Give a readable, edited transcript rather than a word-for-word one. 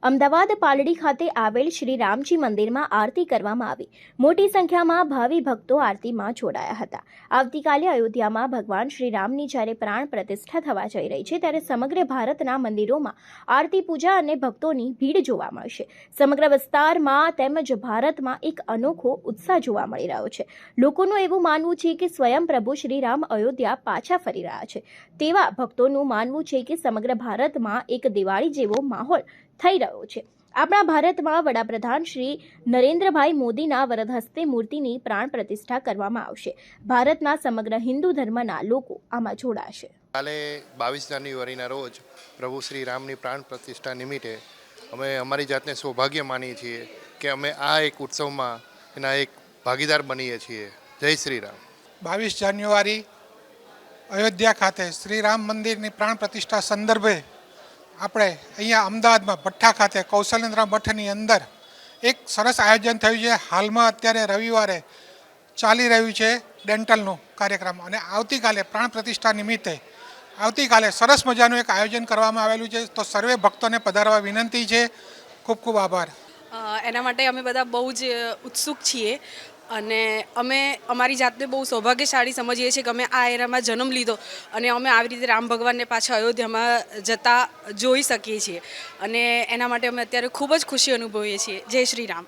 અમદાવાદ પાલડી ખાતે આવેલ શ્રી રામજી મંદિરમાં આરતી કરવામાં આવી। મોટી સંખ્યામાં ભાવિ ભક્તો આરતીમાં જોડાયા હતા। આવતીકાલે અયોધ્યામાં ભગવાન શ્રી રામની જ્યારે પ્રાણ પ્રતિષ્ઠા થવા જઈ રહી છે ત્યારે સમગ્ર ભારતના મંદિરોમાં આરતી પૂજા અને ભક્તોની ભીડ જોવા મળશે। સમગ્ર વિસ્તારમાં તેમજ ભારતમાં એક અનોખો ઉત્સાહ જોવા મળી રહ્યો છે। લોકોનું એવું માનવું છે કે સ્વયં પ્રભુ શ્રી રામ અયોધ્યા પાછા ફરી રહ્યા છે। તેવા ભક્તોનું માનવું છે કે સમગ્ર ભારતમાં એક દિવાળી જેવો માહોલ થઈ રહ્યો છે। આપણા ભારતમાં વડાપ્રધાન શ્રી નરેન્દ્રભાઈ મોદીના વરદ હસ્તે મૂર્તિની પ્રાણ પ્રતિષ્ઠા કરવામાં આવશે। ભારતના સમગ્ર હિન્દુ ધર્મના લોકો આમાં જોડાશે। કાલે 22 જાન્યુઆરીના રોજ પ્રભુ શ્રી રામની પ્રાણ પ્રતિષ્ઠા નિમિત્તે અમે અમારી જાતને સૌભાગ્ય માનીએ છીએ કે અમે આ એક ઉત્સવમાં એના એક ભાગીદાર બનીએ છીએ। જય શ્રી રામ। 22 જાન્યુઆરી અયોધ્યા ખાતે શ્રી રામ મંદિરની પ્રાણ પ્રતિષ્ઠા સંદર્ભે આપણે અહીંયા અમદાવાદમાં ભઠ્ઠા ખાતે કૌશલેન્દ્ર મઠની અંદર એક સરસ આયોજન થયું છે। હાલમાં અત્યારે રવિવારે ચાલી રહ્યું છે ડેન્ટલનો કાર્યક્રમ અને આવતીકાલે પ્રાણ પ્રતિષ્ઠા નિમિત્તે આવતીકાલે સરસ મજાનું એક આયોજન કરવામાં આવેલું છે। તો સર્વે ભક્તોને પધારવા વિનંતી છે। ખૂબ ખૂબ આભાર। એના માટે અમે બધા બહુ જ ઉત્સુક છીએ અને અમે અમારી જાતને બહુ સૌભાગ્યશાળી સમજીએ છીએ કે અમે આ એરામાં જન્મ લીધો અને અમે આવી રીતે રામ ભગવાનને પાછા અયોધ્યામાં જતા જોઈ શકીએ છીએ અને એના માટે અમે અત્યારે ખૂબ જ ખુશી અનુભવીએ છીએ। જય શ્રી રામ।